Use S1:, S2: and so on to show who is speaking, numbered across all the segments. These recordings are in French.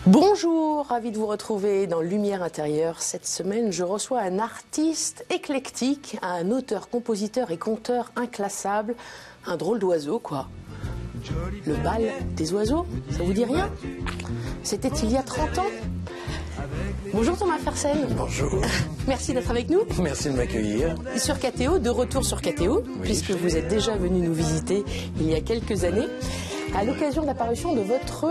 S1: Bonjour, ravi de vous retrouver dans Lumière intérieure. Cette semaine, je reçois un artiste éclectique, un auteur, compositeur et conteur inclassable, un drôle d'oiseau, quoi. Le bal des oiseaux, ça vous dit rien? C'était il y a 30 ans. Bonjour Thomas Fersen.
S2: Bonjour.
S1: Merci d'être avec nous.
S2: Merci de m'accueillir.
S1: Sur KTO, de retour sur KTO, oui, puisque vous êtes déjà venu nous visiter il y a quelques années, à l'occasion de la parution de votre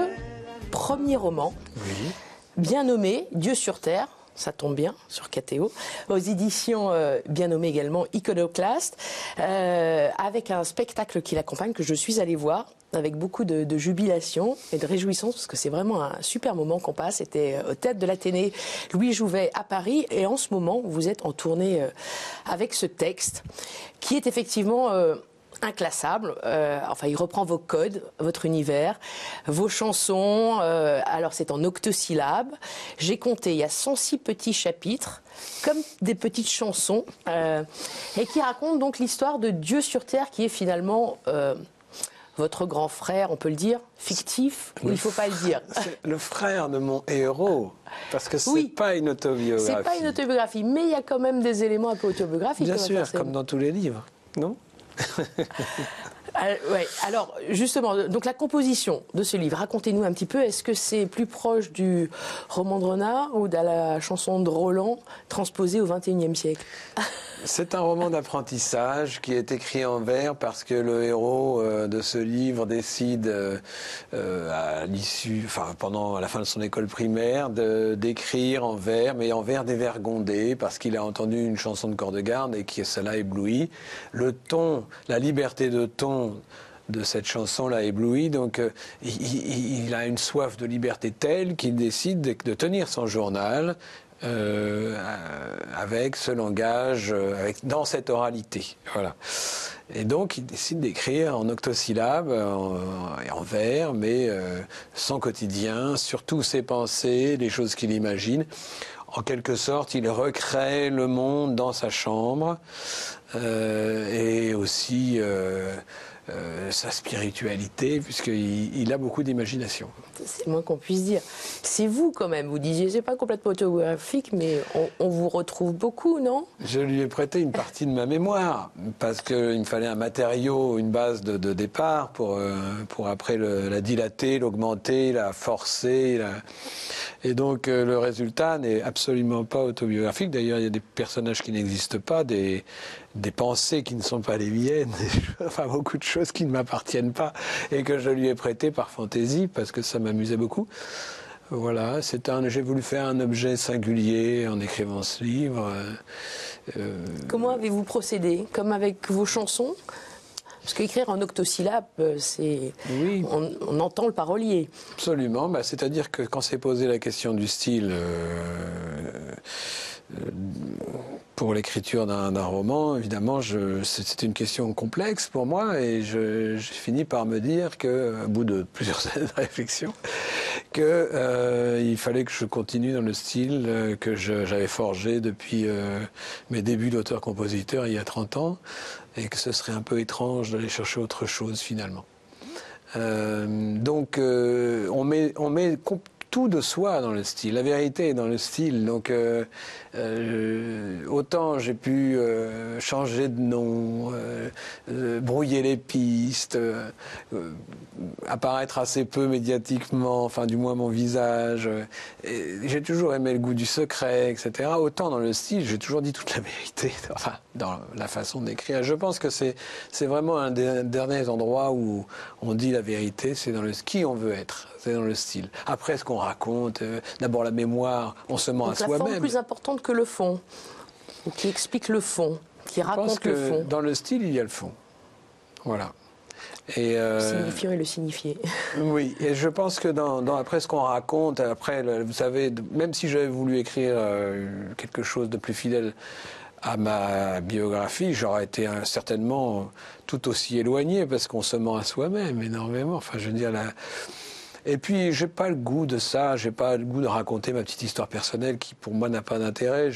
S1: premier roman,
S2: oui,
S1: bien nommé Dieu sur Terre, ça tombe bien, sur KTO, aux éditions bien nommées également Iconoclaste, avec un spectacle qui l'accompagne, que je suis allée voir, avec beaucoup de jubilation et de réjouissance, parce que c'est vraiment un super moment qu'on passe. C'était au Théâtre de l'Athénée Louis Jouvet à Paris, et en ce moment, vous êtes en tournée avec ce texte, qui est effectivement inclassable. Enfin, il reprend vos codes, votre univers, vos chansons. Alors, c'est en octosyllabes. J'ai compté, il y a 106 petits chapitres, comme des petites chansons, et qui racontent donc l'histoire de Dieu sur Terre, qui est finalement votre grand frère, on peut le dire, fictif, ou il ne faut pas le dire.
S2: C'est le frère de mon héros, parce que c'est pas une autobiographie.
S1: C'est pas une autobiographie, mais il y a quand même des éléments un peu autobiographiques.
S2: Bien sûr, comme dans tous les livres, non?
S1: Ouais. Alors, justement, donc la composition de ce livre, racontez-nous un petit peu, est-ce que c'est plus proche du roman de Renard ou de la chanson de Roland transposée au XXIe siècle?
S2: C'est un roman d'apprentissage qui est écrit en vers parce que le héros de ce livre décide à l'issue, enfin pendant la fin de son école primaire, d'écrire en vers, mais en vers dévergondés, parce qu'il a entendu une chanson de Cordegarde et que ça l'a ébloui. Le ton, la liberté de ton de cette chanson l'a ébloui, donc il a une soif de liberté telle qu'il décide de tenir son journal avec ce langage, dans cette oralité. Voilà. Et donc, il décide d'écrire en octosyllabes, en vers, mais son quotidien, surtout ses pensées, les choses qu'il imagine. En quelque sorte, il recrée le monde dans sa chambre, et aussi sa spiritualité, puisqu'il a beaucoup d'imagination.
S1: C'est le moins qu'on puisse dire. C'est vous quand même, vous disiez, c'est pas complètement autobiographique, mais on vous retrouve beaucoup, non?
S2: Je lui ai prêté une partie de ma mémoire, parce qu'il me fallait un matériau, une base de départ pour après la dilater, l'augmenter, la forcer. Et donc le résultat n'est absolument pas autobiographique. D'ailleurs, il y a des personnages qui n'existent pas, des pensées qui ne sont pas les miennes, enfin beaucoup de choses qui ne m'appartiennent pas et que je lui ai prêté par fantaisie parce que ça m'amusait beaucoup. Voilà, j'ai voulu faire un objet singulier en écrivant ce livre.
S1: Comment avez-vous procédé? Comme avec vos chansons? Parce qu'écrire en octosyllabes,
S2: oui.
S1: On entend le parolier.
S2: Absolument, c'est-à-dire que quand s'est posée la question du style pour l'écriture d'un roman, évidemment, c'était une question complexe pour moi, et j'ai fini par me dire qu'au bout de plusieurs années de réflexion, qu'il fallait que je continue dans le style que j'avais forgé depuis mes débuts d'auteur-compositeur il y a 30 ans, et que ce serait un peu étrange d'aller chercher autre chose finalement. Donc on met tout de soi dans le style, la vérité est dans le style, donc autant j'ai pu changer de nom, brouiller les pistes, apparaître assez peu médiatiquement, enfin du moins mon visage, j'ai toujours aimé le goût du secret, etc. Autant dans le style, j'ai toujours dit toute la vérité, enfin dans la façon d'écrire. Je pense que c'est vraiment un des derniers endroits où on dit la vérité, c'est dans qui on veut être, c'est dans le style. Après, ce qu'on raconte, d'abord la mémoire, on se ment à soi-même.
S1: La forme plus importante que le fond, ou qui explique le fond, qui raconte le fond.
S2: Dans le style, il y a le fond. Voilà. Et
S1: le signifiant et le signifié.
S2: Oui, et je pense que après ce qu'on raconte, après, vous savez, même si j'avais voulu écrire quelque chose de plus fidèle à ma biographie, j'aurais été certainement tout aussi éloigné, parce qu'on se ment à soi-même énormément. Enfin, je veux dire, Et puis, j'ai pas le goût de ça, j'ai pas le goût de raconter ma petite histoire personnelle qui, pour moi, n'a pas d'intérêt.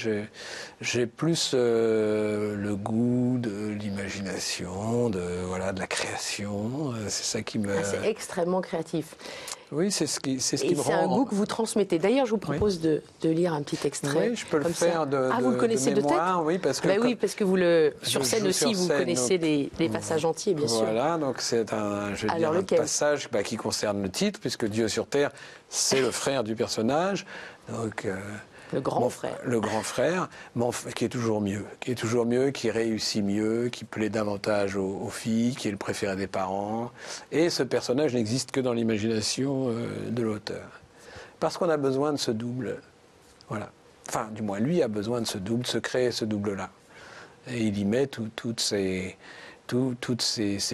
S2: J'ai plus le goût de l'imagination, de la création. C'est ça qui me...
S1: C'est extrêmement créatif.
S2: Oui, c'est ce qui me rend...
S1: C'est un goût que vous transmettez. D'ailleurs, je vous propose de lire un petit extrait.
S2: Oui, je peux le faire
S1: vous le connaissez de tête?
S2: Oui, parce que...
S1: oui, parce que sur scène aussi, vous connaissez les passages entiers, bien sûr.
S2: Voilà, donc c'est un passage qui concerne le titre, puisque Dieu sur terre, c'est le frère du personnage. Donc...
S1: Le grand frère.
S2: Le grand frère, qui est toujours mieux, qui réussit mieux, qui plaît davantage aux filles, qui est le préféré des parents. Et ce personnage n'existe que dans l'imagination de l'auteur. Parce qu'on a besoin de ce double. Voilà. Enfin, du moins, lui a besoin de ce double, de se créer ce double-là. Et il y met toutes ses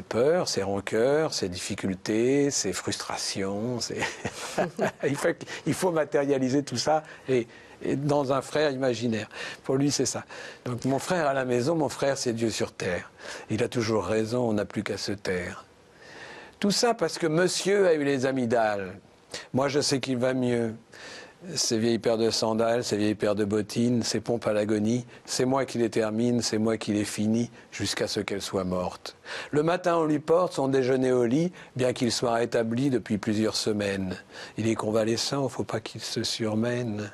S2: peurs, ses rancœurs, ses difficultés, ses frustrations. Il faut matérialiser tout ça et dans un frère imaginaire. Pour lui, c'est ça. Donc mon frère à la maison, mon frère, c'est Dieu sur terre. Il a toujours raison, on n'a plus qu'à se taire. Tout ça parce que monsieur a eu les amygdales. Moi, je sais qu'il va mieux. Ces vieilles paires de sandales, ces vieilles paires de bottines, ces pompes à l'agonie, c'est moi qui les termine, c'est moi qui les finis, jusqu'à ce qu'elles soient mortes. Le matin, on lui porte son déjeuner au lit, bien qu'il soit rétabli depuis plusieurs semaines. Il est convalescent, il ne faut pas qu'il se surmène.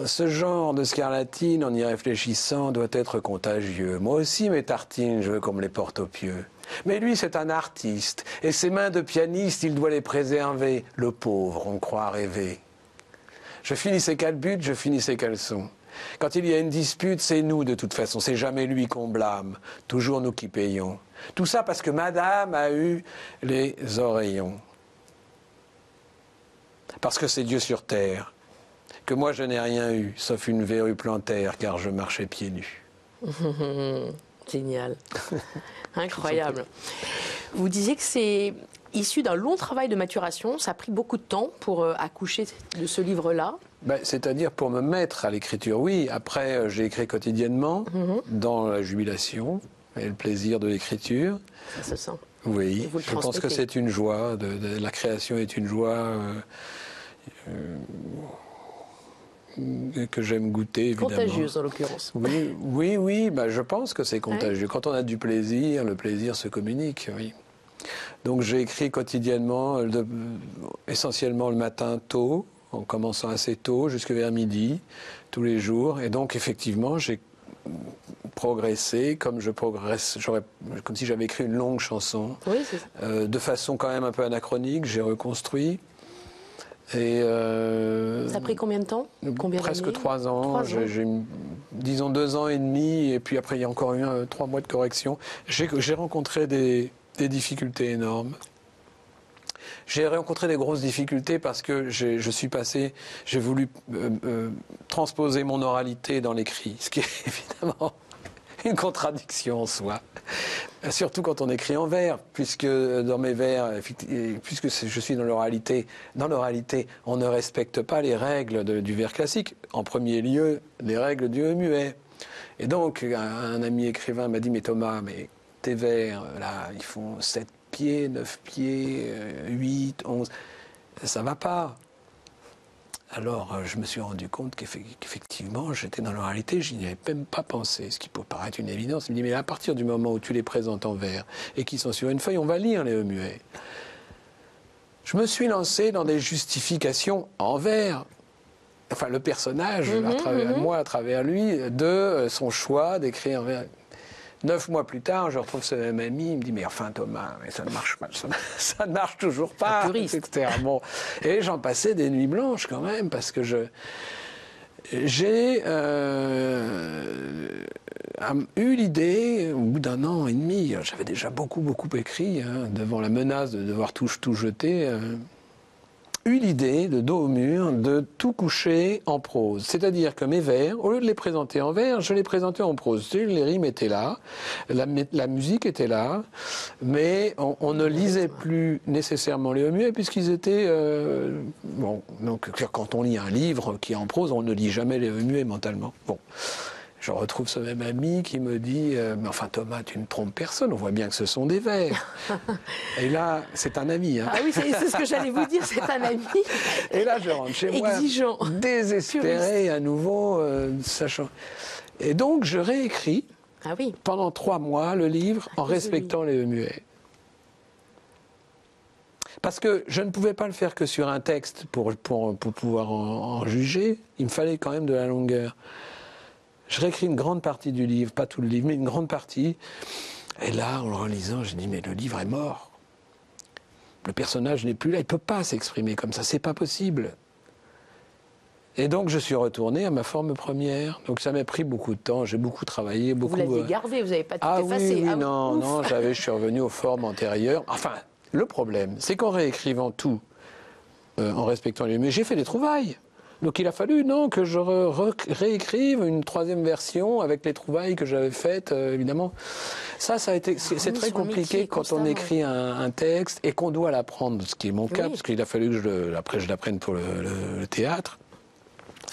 S2: Ce genre de scarlatine, en y réfléchissant, doit être contagieux. Moi aussi, mes tartines, je veux qu'on me les porte au pieu. Mais lui, c'est un artiste, et ses mains de pianiste, il doit les préserver. Le pauvre, on croit rêver. Je finis ses calbutes, je finis ses caleçons. Quand il y a une dispute, c'est nous de toute façon, c'est jamais lui qu'on blâme, toujours nous qui payons. Tout ça parce que madame a eu les oreillons. Parce que c'est Dieu sur terre. Que moi je n'ai rien eu, sauf une verrue plantaire, car je marchais pieds nus.
S1: Génial. Incroyable. Vous disiez que c'est issu d'un long travail de maturation. Ça a pris beaucoup de temps pour accoucher de ce livre-là.
S2: C'est-à-dire pour me mettre à l'écriture, oui. Après, j'ai écrit quotidiennement, dans la jubilation et le plaisir de l'écriture.
S1: Ça se sent.
S2: Oui, je pense que c'est une joie. La création est une joie... que j'aime goûter, évidemment.
S1: Contagieuse, en l'occurrence.
S2: Oui, je pense que c'est contagieux. Quand on a du plaisir, le plaisir se communique, oui. Donc j'ai écrit quotidiennement, essentiellement le matin tôt, en commençant assez tôt, jusque vers midi, tous les jours. Et donc, effectivement, j'ai progressé comme je progresse, comme si j'avais écrit une longue chanson.
S1: Oui, c'est ça.
S2: De façon quand même un peu anachronique, j'ai reconstruit. Et
S1: ça a pris combien de temps?
S2: Presque 3 ans. J'ai disons 2 ans et demi, et puis après il y a encore eu 3 mois de correction. J'ai rencontré des difficultés énormes. J'ai rencontré des grosses difficultés parce que j'ai voulu transposer mon oralité dans l'écrit, ce qui est évidemment une contradiction en soi. Surtout quand on écrit en vers, puisque dans mes vers, puisque je suis dans l'oralité, on ne respecte pas les règles du vers classique. En premier lieu, les règles du muet. Et donc, un ami écrivain m'a dit, mais Thomas, tes vers, là, ils font 7 pieds, 9 pieds, 8, 11, ça va pas. Alors, je me suis rendu compte qu'effectivement, j'étais dans l'oralité, je n'y avais même pas pensé, ce qui peut paraître une évidence. Je me dis, mais à partir du moment où tu les présentes en vers et qu'ils sont sur une feuille, on va lire les muets. Je me suis lancé dans des justifications en vers. Enfin, le personnage, à travers lui, de son choix d'écrire en vers. 9 mois plus tard, je retrouve ce même ami, il me dit, mais enfin Thomas, ça ne marche pas, ça ne marche toujours pas, etc. Bon. Et j'en passais des nuits blanches quand même, parce que j'ai eu l'idée, au bout d'1 an et demi, j'avais déjà beaucoup écrit, devant la menace de devoir tout jeter, eu l'idée, de dos au mur, de tout coucher en prose. C'est-à-dire que mes vers, au lieu de les présenter en vers, je les présentais en prose. Les rimes étaient là, la musique était là, mais on ne lisait plus nécessairement les muets puisqu'ils étaient... donc quand on lit un livre qui est en prose, on ne lit jamais les muets mentalement. Bon. je retrouve ce même ami qui me dit mais enfin Thomas, tu ne trompes personne, on voit bien que ce sont des vers. Et là, c'est un ami. Hein.
S1: Ah oui, c'est ce que j'allais vous dire, c'est un ami.
S2: Et là, je rentre chez moi,
S1: exigeant,
S2: désespéré à nouveau, sachant. Et donc, je réécris pendant 3 mois le livre en respectant les muets. Parce que je ne pouvais pas le faire que sur un texte pour pouvoir en juger. Il me fallait quand même de la longueur. Je réécris une grande partie du livre, pas tout le livre, mais une grande partie. Et là, en le relisant, je dis mais le livre est mort. Le personnage n'est plus là, il ne peut pas s'exprimer comme ça, c'est pas possible. Et donc je suis retourné à ma forme première. Donc ça m'a pris beaucoup de temps, j'ai beaucoup travaillé. Vous
S1: l'aviez gardé, vous n'avez pas tout effacé.
S2: Oui, non, je suis revenu aux formes antérieures. Enfin, le problème, c'est qu'en réécrivant tout, en respectant les mais j'ai fait des trouvailles. Donc il a fallu que je réécrive une 3e version avec les trouvailles que j'avais faites, évidemment. Ça a été, c'est très compliqué quand on écrit un texte et qu'on doit l'apprendre, ce qui est mon cas, parce qu'il a fallu que je l'apprenne pour le théâtre.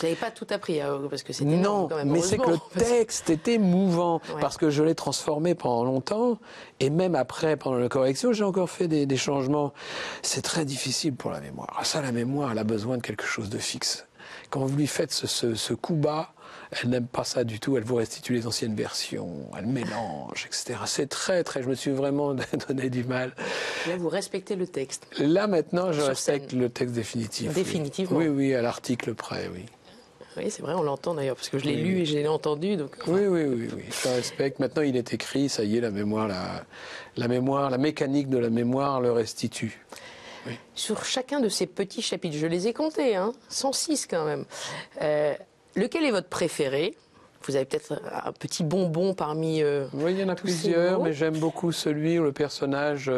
S1: Vous n'avez pas tout appris, parce que c'était
S2: non,
S1: quand même,
S2: mais c'est que le texte était mouvant, parce que je l'ai transformé pendant longtemps, et même après, pendant la correction, j'ai encore fait des changements. C'est très difficile pour la mémoire. Ça, la mémoire, elle a besoin de quelque chose de fixe. Quand vous lui faites ce coup bas, elle n'aime pas ça du tout, elle vous restitue les anciennes versions, elle mélange, etc. C'est très, je me suis vraiment donné du mal.
S1: Là, vous respectez le texte.
S2: Là, maintenant, je respecte le texte définitif.
S1: Définitivement.
S2: Oui, à l'article près, oui.
S1: Oui, c'est vrai, on l'entend d'ailleurs, parce que je l'ai lu et je l'ai entendu. Donc,
S2: oui, je respecte. Maintenant, il est écrit, ça y est, la mémoire, la mécanique de la mémoire le restitue. Oui.
S1: Sur chacun de ces petits chapitres, je les ai comptés, 106 quand même. Lequel est votre préféré ? Vous avez peut-être un petit bonbon parmi
S2: oui, il y en a plusieurs, mais j'aime beaucoup celui où le personnage,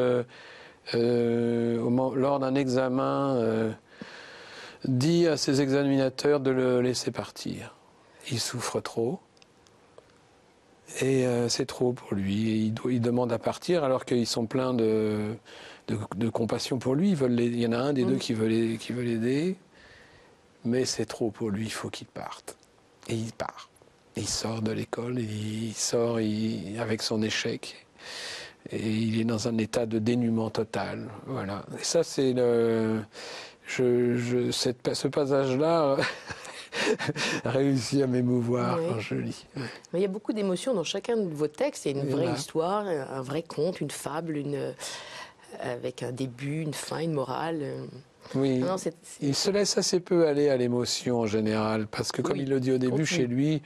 S2: lors d'un examen, dit à ses examinateurs de le laisser partir. Il souffre trop. Et c'est trop pour lui. Il demande à partir alors qu'ils sont pleins de compassion pour lui. Il y en a un des deux qui veut l'aider. Mais c'est trop pour lui, il faut qu'il parte. Et il part. Et il sort de l'école, il sort avec son échec. Et il est dans un état de dénuement total. Voilà. Et ça, c'est ce passage-là réussit à m'émouvoir quand je lis. Ouais.
S1: Il y a beaucoup d'émotions dans chacun de vos textes. Il y a une vraie histoire, un vrai conte, une fable, avec un début, une fin, une morale.
S2: Oui, il se laisse assez peu aller à l'émotion en général, parce que comme il le dit au début, chez lui,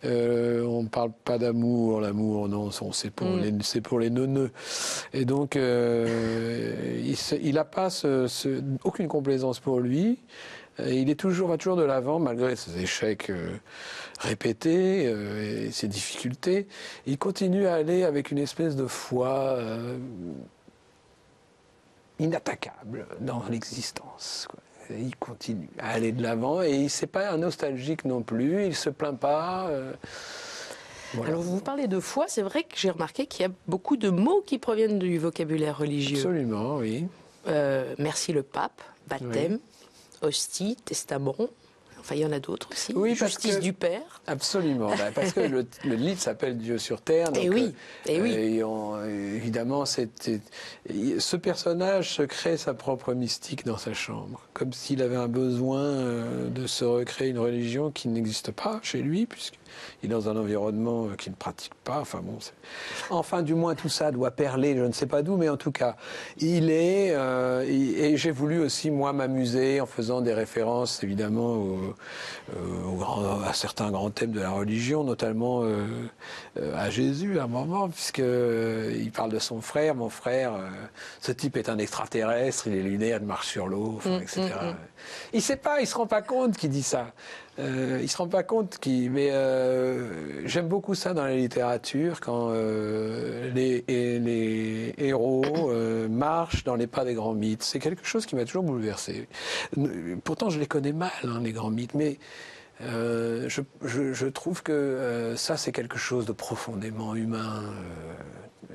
S2: on ne parle pas d'amour, l'amour, non, c'est pour les neuneux. Et donc, il n'a pas aucune complaisance pour lui. Il va toujours de l'avant, malgré ses échecs répétés et ses difficultés. Il continue à aller avec une espèce de foi inattaquable dans l'existence. Il continue à aller de l'avant et c'est pas un nostalgique non plus, il se plaint pas.
S1: Voilà. Alors vous parlez de foi, c'est vrai que j'ai remarqué qu'il y a beaucoup de mots qui proviennent du vocabulaire religieux.
S2: Absolument, oui.
S1: Merci le pape, baptême, hostie, testament. Enfin, il y en a d'autres aussi.
S2: Oui,
S1: Justice du Père.
S2: Absolument. Parce que le livre s'appelle Dieu sur terre. Donc, évidemment, ce personnage se crée sa propre mystique dans sa chambre. Comme s'il avait un besoin de se recréer une religion qui n'existe pas chez lui, puisqu'il est dans un environnement qu'il ne pratique pas. Enfin, du moins, tout ça doit perler, je ne sais pas d'où, mais en tout cas, il est... et j'ai voulu aussi, moi, m'amuser en faisant des références, évidemment, à certains grands thèmes de la religion, notamment à Jésus à un moment, puisqu'il parle de son frère. Mon frère, ce type est un extraterrestre, il est lunaire, il marche sur l'eau, etc. Il sait pas, il se rend pas compte qu'il dit ça. Il se rend pas compte mais j'aime beaucoup ça dans la littérature, quand les héros marchent dans les pas des grands mythes. C'est quelque chose qui m'a toujours bouleversé. Pourtant, je les connais mal, les grands mythes, mais je trouve que ça, c'est quelque chose de profondément humain,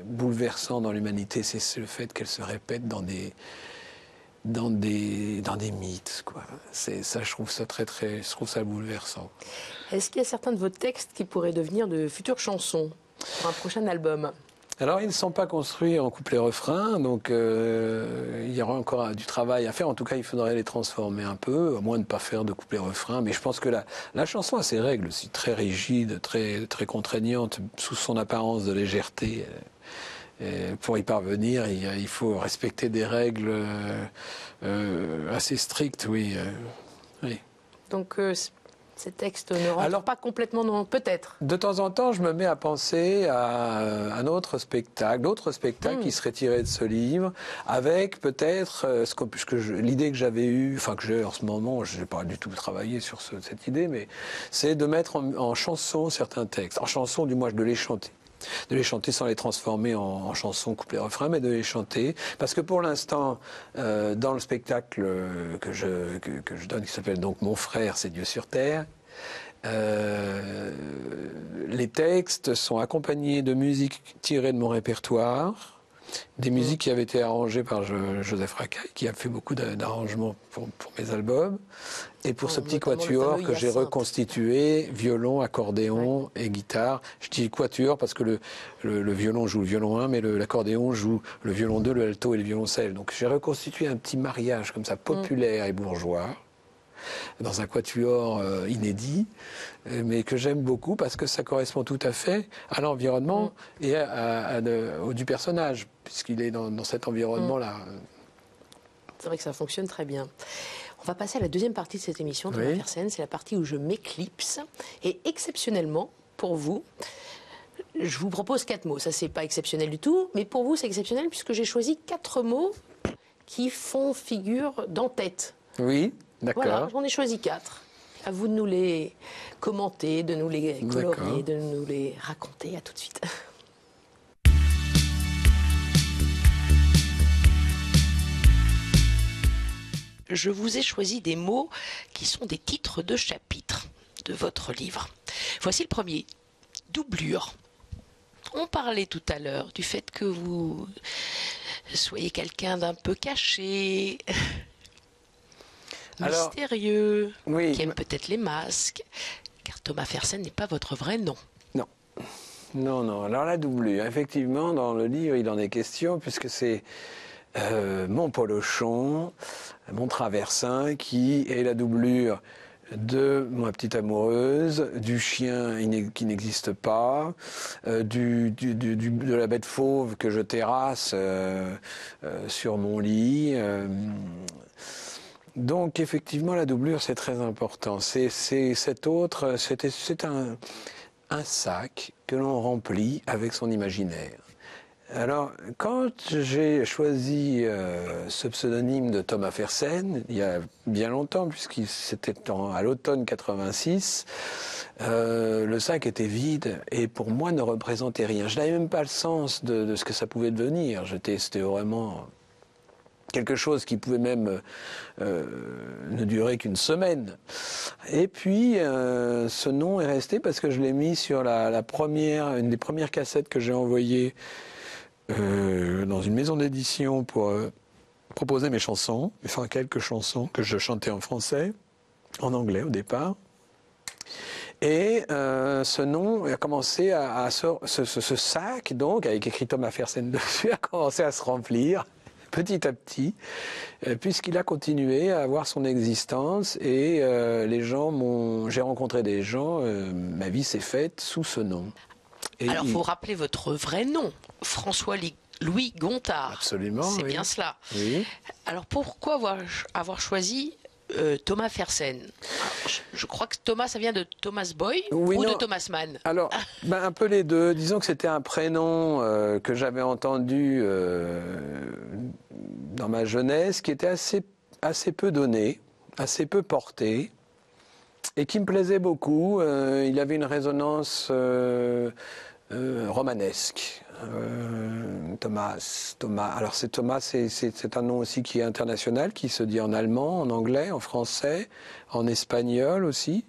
S2: bouleversant dans l'humanité. C'est le fait qu'elle se répète dans dans des mythes, quoi. Je trouve ça je trouve ça bouleversant.
S1: Est-ce qu'il y a certains de vos textes qui pourraient devenir de futures chansons pour un prochain album?
S2: Alors, ils ne sont pas construits en couplet-refrain, donc il y aura encore du travail à faire. En tout cas, il faudrait les transformer un peu, à moins de ne pas faire de couplet-refrain. Mais je pense que la chanson a ses règles aussi, très rigides, très, très contraignantes, sous son apparence de légèreté. Pour y parvenir, il faut respecter des règles assez strictes, oui. Oui.
S1: Donc, ces textes ne rentrent pas complètement dans... Peut-être.
S2: De temps en temps, je me mets à penser à un autre spectacle, d'autres spectacles qui seraient tirés de ce livre, avec peut-être l'idée que j'avais eue, enfin que j'ai en ce moment, je n'ai pas du tout travaillé sur cette idée, mais c'est de mettre en chanson certains textes. En chanson, du moins, de les chanter. De les chanter sans les transformer en chansons couplet-refrain, mais de les chanter. Parce que pour l'instant, dans le spectacle que je donne, qui s'appelle donc Mon frère, c'est Dieu sur terre, les textes sont accompagnés de musique tirée de mon répertoire, des musiques qui avaient été arrangées par Joseph Racaille, qui a fait beaucoup d'arrangements pour mes albums, et pour ce petit quatuor que j'ai reconstitué, violon, accordéon et guitare. Je dis quatuor parce que le violon joue le violon 1, mais l'accordéon joue le violon 2, le alto et le violoncelle. Donc j'ai reconstitué un petit mariage comme ça, populaire et bourgeois, dans un quatuor inédit, mais que j'aime beaucoup parce que ça correspond tout à fait à l'environnement et du personnage, puisqu'il est dans cet environnement-là.
S1: C'est vrai que ça fonctionne très bien. On va passer à la deuxième partie de cette émission, Thomas Fersen. C'est la partie où je m'éclipse. Et exceptionnellement, pour vous, je vous propose 4 mots. Ça, c'est pas exceptionnel du tout, mais pour vous, c'est exceptionnel puisque j'ai choisi 4 mots qui font figure d'en-tête.
S2: Oui. D'accord.
S1: Voilà, j'en ai choisi 4. À vous de nous les commenter, de nous les colorier, de nous les raconter. À tout de suite. Je vous ai choisi des mots qui sont des titres de chapitres de votre livre. Voici le premier, doublure. On parlait tout à l'heure du fait que vous soyez quelqu'un d'un peu caché, mystérieux, qui aime peut-être les masques, car Thomas Fersen n'est pas votre vrai nom.
S2: Non. Non. Alors la doublure, effectivement, dans le livre, il en est question, puisque c'est mon polochon, mon traversin, qui est la doublure de ma petite amoureuse, du chien qui n'existe pas, de la bête fauve que je terrasse sur mon lit. Donc effectivement, la doublure, c'est très important. C'est un sac que l'on remplit avec son imaginaire. Alors, quand j'ai choisi ce pseudonyme de Thomas Fersen, il y a bien longtemps, c'était à l'automne 86, le sac était vide et pour moi ne représentait rien. Je n'avais même pas le sens de ce que ça pouvait devenir. C'était vraiment quelque chose qui pouvait même ne durer qu'une semaine. Et puis, ce nom est resté parce que je l'ai mis sur une des premières cassettes que j'ai envoyées dans une maison d'édition pour proposer mes chansons, enfin quelques chansons que je chantais en français, en anglais au départ. Et ce nom a commencé ce sac, donc, avec écrit Thomas Fersen dessus, a commencé à se remplir petit à petit, puisqu'il a continué à avoir son existence et j'ai rencontré des gens, ma vie s'est faite sous ce nom.
S1: Alors, il faut rappeler votre vrai nom, François-Louis Gontard.
S2: Absolument.
S1: C'est bien cela.
S2: Oui.
S1: Alors, pourquoi avoir choisi Thomas Fersen? Je crois que Thomas, ça vient de Thomas Boy de Thomas Mann.
S2: Alors, un peu les deux. Disons que c'était un prénom que j'avais entendu dans ma jeunesse, qui était assez peu donné, assez peu porté, et qui me plaisait beaucoup. Il avait une résonance romanesque. Thomas. Alors Thomas, c'est un nom aussi qui est international, qui se dit en allemand, en anglais, en français, en espagnol aussi,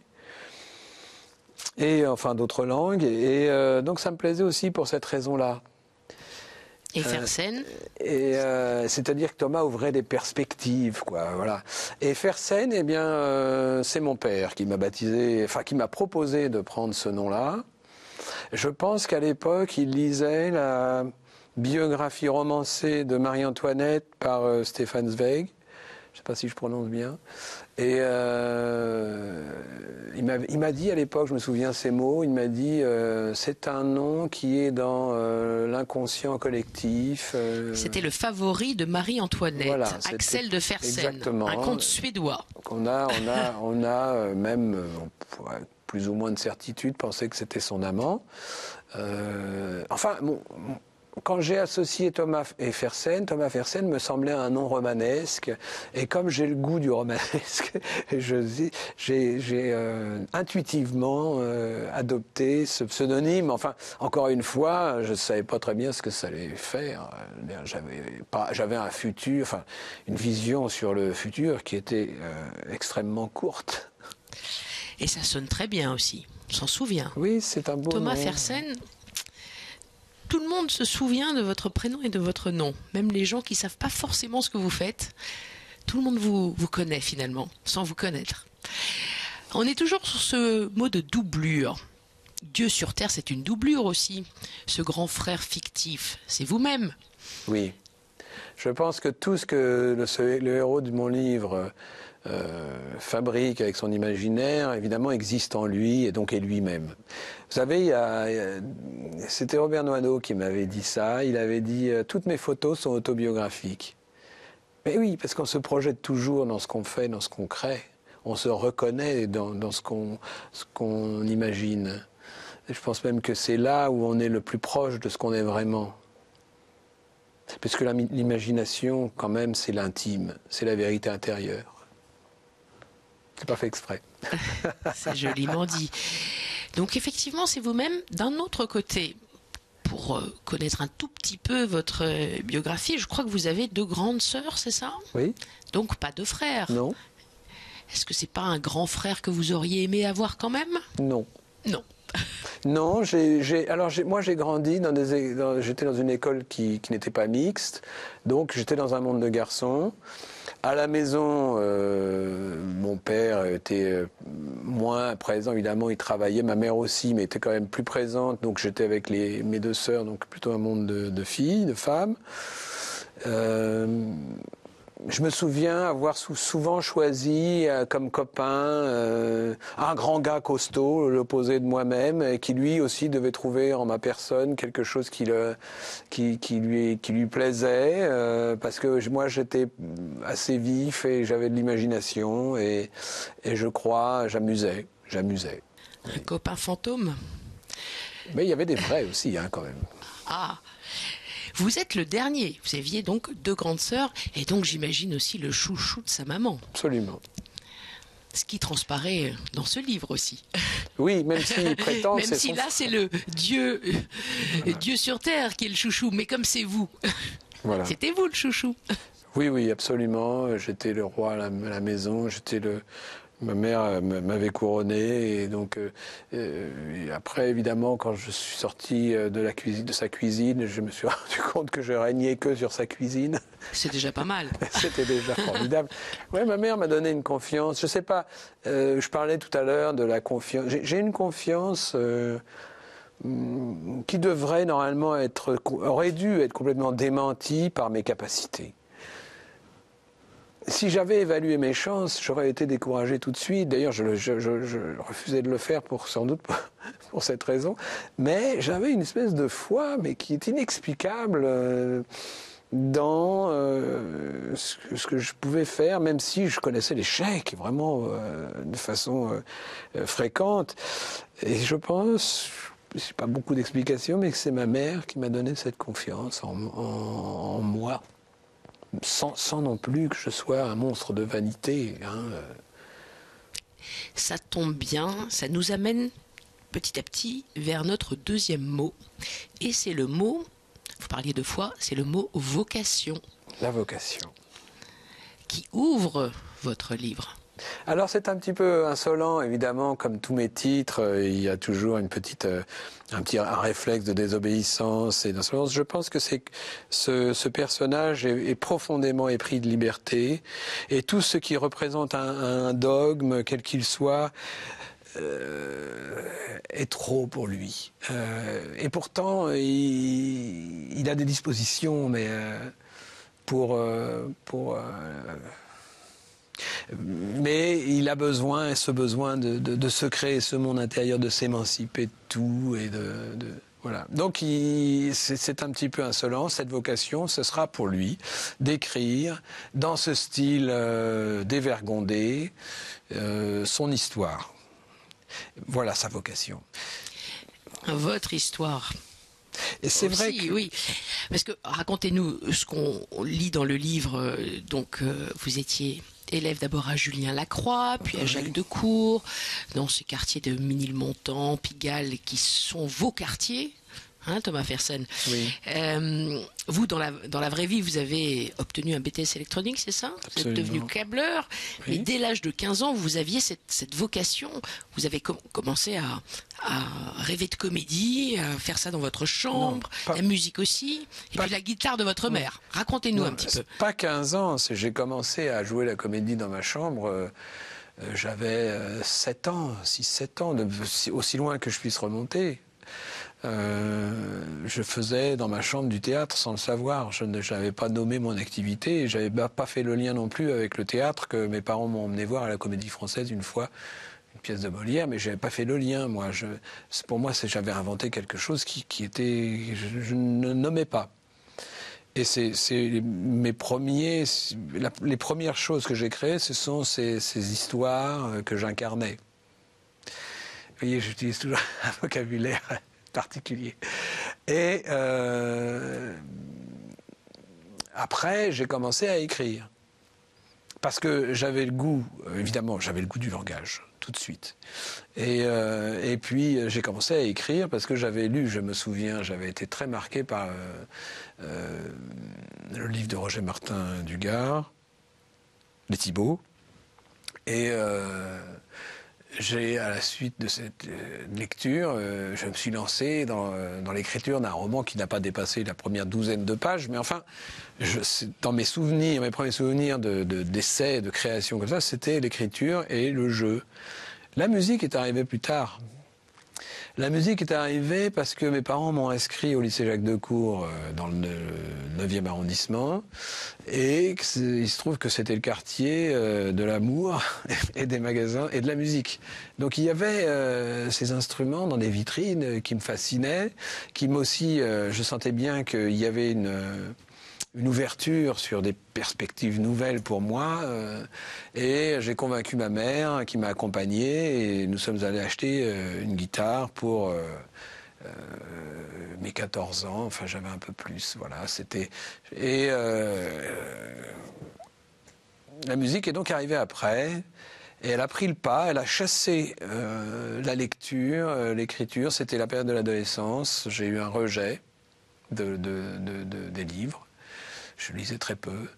S2: et enfin d'autres langues. Et donc ça me plaisait aussi pour cette raison-là.
S1: Et Fersen
S2: c'est-à-dire que Thomas ouvrait des perspectives, quoi. Voilà. Et Fersen, eh bien, c'est mon père qui m'a baptisé, enfin qui m'a proposé de prendre ce nom-là. Je pense qu'à l'époque, il lisait la biographie romancée de Marie-Antoinette par Stefan Zweig. Je ne sais pas si je prononce bien. Et il m'a dit à l'époque, je me souviens ces mots, il m'a dit c'est un nom qui est dans l'inconscient collectif.
S1: C'était le favori de Marie-Antoinette,
S2: voilà,
S1: Axel de Fersen,
S2: exactement,
S1: un conte suédois.
S2: On a même, on pourrait plus ou moins de certitude, penser que c'était son amant. Enfin, bon, quand j'ai associé Thomas Fersen me semblait un nom romanesque. Et comme j'ai le goût du romanesque, j'ai intuitivement adopté ce pseudonyme. Enfin, encore une fois, je ne savais pas très bien ce que ça allait faire. J'avais un futur, enfin, une vision sur le futur qui était extrêmement courte.
S1: Et ça sonne très bien aussi, on s'en souvient.
S2: Oui, c'est un beau
S1: Thomas
S2: nom.
S1: Fersen, tout le monde se souvient de votre prénom et de votre nom. Même les gens qui ne savent pas forcément ce que vous faites. Tout le monde vous connaît finalement, sans vous connaître. On est toujours sur ce mot de doublure. Dieu sur Terre, c'est une doublure aussi. Ce grand frère fictif, c'est vous-même.
S2: Oui. Je pense que tout ce que le héros de mon livre fabrique avec son imaginaire, évidemment, existe en lui et donc est lui-même. Vous savez, c'était Robert Noisneau qui m'avait dit ça. Il avait dit « Toutes mes photos sont autobiographiques ». Mais oui, parce qu'on se projette toujours dans ce qu'on fait, dans ce qu'on crée. On se reconnaît dans ce qu'on imagine. Et je pense même que c'est là où on est le plus proche de ce qu'on est vraiment. Parce que l'imagination, quand même, c'est l'intime, c'est la vérité intérieure. C'est pas fait exprès.
S1: C'est joliment dit. Donc effectivement, c'est vous-même. D'un autre côté, pour connaître un tout petit peu votre biographie, je crois que vous avez 2 grandes sœurs, c'est ça?
S2: Oui.
S1: Donc pas de frères.
S2: Non.
S1: Est-ce que c'est pas un grand frère que vous auriez aimé avoir quand même?
S2: Non.
S1: Non.
S2: Non, moi j'ai grandi j'étais dans une école qui n'était pas mixte, donc j'étais dans un monde de garçons. À la maison, mon père était moins présent, évidemment, il travaillait, ma mère aussi, mais était quand même plus présente, donc j'étais avec mes 2 sœurs, donc plutôt un monde de filles, de femmes. Je me souviens avoir souvent choisi comme copain un grand gars costaud, l'opposé de moi-même, et qui lui aussi devait trouver en ma personne quelque chose qui lui plaisait, parce que moi j'étais assez vif et j'avais de l'imagination et je crois j'amusais.
S1: Un copain fantôme?
S2: Mais il y avait des vrais aussi, quand même.
S1: Ah. Vous êtes le dernier. Vous aviez donc 2 grandes sœurs et donc j'imagine aussi le chouchou de sa maman.
S2: Absolument.
S1: Ce qui transparaît dans ce livre aussi.
S2: Oui, même s'il prétend...
S1: Même si là c'est le Dieu sur Terre qui est le chouchou, mais comme c'est vous. Voilà. C'était vous le chouchou.
S2: Oui, absolument. J'étais le roi à la maison, ma mère m'avait couronné et donc et après évidemment quand je suis sorti de sa cuisine, je me suis rendu compte que je régnais que sur sa cuisine.
S1: C'est déjà pas mal.
S2: C'était déjà formidable. Ouais, ma mère m'a donné une confiance. Je sais pas. Je parlais tout à l'heure de la confiance. J'ai une confiance qui devrait normalement aurait dû être complètement démentie par mes capacités. Si j'avais évalué mes chances, j'aurais été découragé tout de suite. D'ailleurs, je refusais de le faire sans doute pour cette raison. Mais j'avais une espèce de foi, mais qui est inexplicable dans ce que je pouvais faire, même si je connaissais l'échec vraiment de façon fréquente. Et je pense, j'ai pas beaucoup d'explications, mais que c'est ma mère qui m'a donné cette confiance en moi. Sans non plus que je sois un monstre de vanité.
S1: Ça tombe bien, ça nous amène petit à petit vers notre 2e mot. Et c'est le mot, vous parliez de foi, c'est le mot vocation.
S2: La vocation.
S1: Qui ouvre votre livre.
S2: Alors c'est un petit peu insolent, évidemment, comme tous mes titres, il y a toujours un réflexe de désobéissance et d'insolence. Je pense que ce personnage est profondément épris de liberté, et tout ce qui représente un dogme, quel qu'il soit, est trop pour lui. Et pourtant, il a des dispositions, mais mais il a besoin de se créer ce monde intérieur, de s'émanciper de tout et voilà. Donc c'est un petit peu insolent. Cette vocation, ce sera pour lui d'écrire dans ce style dévergondé son histoire. Voilà sa vocation.
S3: Votre histoire.
S2: Et c'est
S3: aussi,
S2: vrai que...
S3: oui, parce que racontez-nous ce qu'on lit dans le livre. Donc, vous étiez élève d'abord à Julien Lacroix, puis à Jacques Decour, dans ces quartiers de Ménilmontant, Pigalle, qui sont vos quartiers. Hein, Thomas Fersen.
S2: Oui.
S3: Vous, dans la vraie vie, vous avez obtenu un BTS électronique, c'est ça? Absolument. Vous êtes devenu câbleur. Oui. Mais dès l'âge de 15 ans, vous aviez cette vocation. Vous avez commencé à rêver de comédie, à faire ça dans votre chambre, la musique aussi, et puis la guitare de votre mère. Racontez-nous un petit peu.
S2: Pas 15 ans. J'ai commencé à jouer la comédie dans ma chambre. J'avais 7 ans, 6-7 ans, aussi loin que je puisse remonter. Je faisais dans ma chambre du théâtre sans le savoir. Je n'avais pas nommé mon activité et j'avais pas fait le lien non plus avec le théâtre que mes parents m'ont emmené voir à la Comédie Française une fois, une pièce de Molière, mais j'avais pas fait le lien. Pour moi, j'avais inventé quelque chose qui était, je ne nommais pas. Et c'est les premières choses que j'ai créées, ce sont ces histoires que j'incarnais. Vous voyez, j'utilise toujours un vocabulaire particulier. Et après, j'ai commencé à écrire. Parce que j'avais le goût, évidemment, j'avais le goût du langage, tout de suite. Et puis, j'ai commencé à écrire parce que j'avais lu, je me souviens, j'avais été très marqué par le livre de Roger Martin Dugard, Les Thibauts. Et à la suite de cette lecture, je me suis lancé dans l'écriture d'un roman qui n'a pas dépassé la première 12aine de pages. Mais enfin, dans mes souvenirs, mes premiers souvenirs d'essais, de création comme ça, c'était l'écriture et le jeu. La musique est arrivée plus tard. La musique est arrivée parce que mes parents m'ont inscrit au lycée Jacques Decour dans le 9e arrondissement, et il se trouve que c'était le quartier de l'amour et des magasins et de la musique. Donc il y avait ces instruments dans des vitrines qui me fascinaient, qui m'aussi, je sentais bien qu'il y avait une ouverture sur des perspectives nouvelles pour moi, et j'ai convaincu ma mère qui m'a accompagné, et nous sommes allés acheter une guitare pour mes 14 ans, enfin j'avais un peu plus, voilà, c'était... Et la musique est donc arrivée après, et elle a pris le pas, elle a chassé la lecture, l'écriture, c'était la période de l'adolescence, j'ai eu un rejet des livres. Je lisais très peu.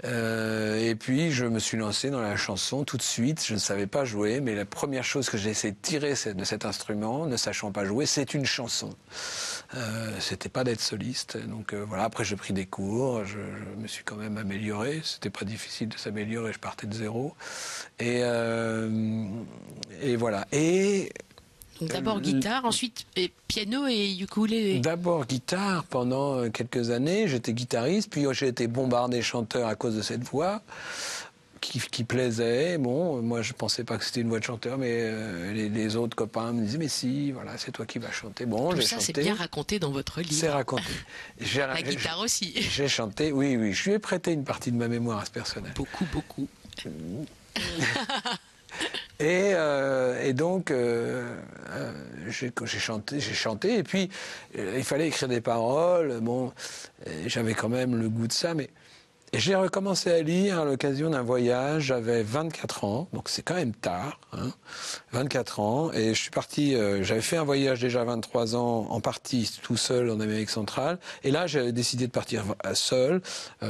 S2: Et puis, je me suis lancé dans la chanson tout de suite. Je ne savais pas jouer, mais la première chose que j'ai essayé de tirer de cet instrument, ne sachant pas jouer, c'est une chanson. C'était pas d'être soliste. Donc voilà, après j'ai pris des cours, je me suis quand même amélioré. C'était pas difficile de s'améliorer, je partais de zéro. Et voilà.
S3: Donc d'abord guitare, ensuite piano et ukulélé.
S2: D'abord guitare pendant quelques années, j'étais guitariste, puis j'ai été bombardé chanteur à cause de cette voix qui plaisait. Bon, moi je pensais pas que c'était une voix de chanteur, mais les autres copains me disaient mais si, voilà, c'est toi qui vas chanter. Bon,
S3: tout
S2: j'ai
S3: ça
S2: chanté.
S3: c'est bien raconté dans votre livre.
S2: C'est raconté.
S3: La guitare aussi.
S2: J'ai chanté, oui, je lui ai prêté une partie de ma mémoire à ce personnage.
S3: Beaucoup.
S2: Et donc, j'ai chanté, et puis il fallait écrire des paroles. Bon, j'avais quand même le goût de ça, mais Et j'ai recommencé à lire à l'occasion d'un voyage. J'avais 24 ans, donc c'est quand même tard, 24 ans. Et je suis parti, j'avais fait un voyage déjà à 23 ans, en partie tout seul en Amérique centrale. Et là, j'ai décidé de partir seul.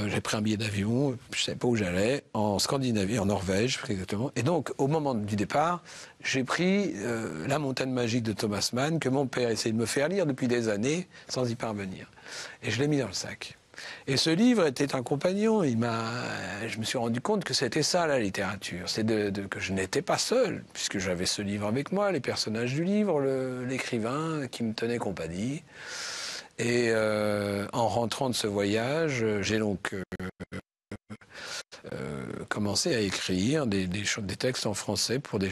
S2: J'ai pris un billet d'avion, je ne savais pas où j'allais, en Scandinavie, en Norvège, exactement. Et donc, au moment du départ, j'ai pris La Montagne magique de Thomas Mann, que mon père essayait de me faire lire depuis des années, sans y parvenir. Et je l'ai mis dans le sac. Et ce livre était un compagnon. Je me suis rendu compte que c'était ça la littérature, c'est que je n'étais pas seul, puisque j'avais ce livre avec moi, les personnages du livre, l'écrivain qui me tenait compagnie. Et en rentrant de ce voyage, j'ai donc commencé à écrire des textes en français pour des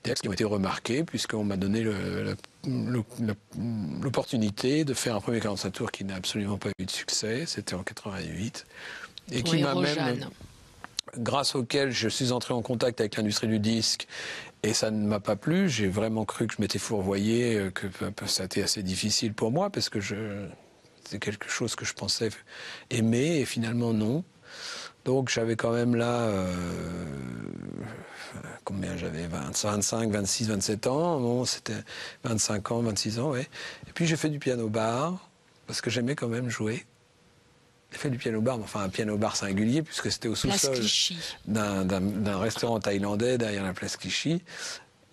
S2: textes qui ont été remarqués, puisqu'on m'a donné l'opportunité de faire un premier 45 tours qui n'a absolument pas eu de succès, c'était en 88, et qui m'a même, grâce auquel je suis entré en contact avec l'industrie du disque, et ça ne m'a pas plu. J'ai vraiment cru que je m'étais fourvoyé, que ça a été assez difficile pour moi, parce que c'est quelque chose que je pensais aimer, et finalement non. Donc j'avais quand même là, combien j'avais, 25, 26, 27 ans, bon, c'était 25 ans, 26 ans, ouais. Et puis j'ai fait du piano-bar, parce que j'aimais quand même jouer. J'ai fait du piano-bar, mais enfin un piano-bar singulier, puisque c'était au sous-sol d'un restaurant thaïlandais derrière la place Clichy.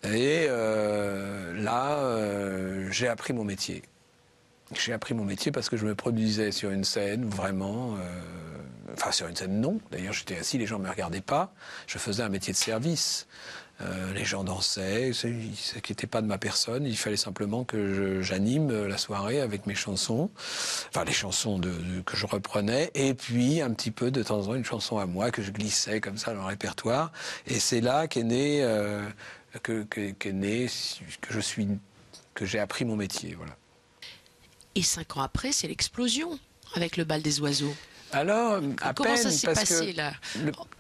S2: Et là, j'ai appris mon métier. J'ai appris mon métier parce que je me produisais sur une scène, vraiment... Enfin, sur une scène, non. D'ailleurs, j'étais assis, les gens ne me regardaient pas. Je faisais un métier de service. Les gens dansaient, ce qui n'était pas de ma personne. Il fallait simplement que j'anime la soirée avec mes chansons. Enfin, les chansons que je reprenais. Et puis, un petit peu, de temps en temps, une chanson à moi que je glissais comme ça dans le répertoire. Et c'est là qu'est né... que j'ai appris mon métier, voilà.
S3: Et 5 ans après, c'est l'explosion avec le Bal des Oiseaux.
S2: Alors,
S3: comment ça s'est passé là,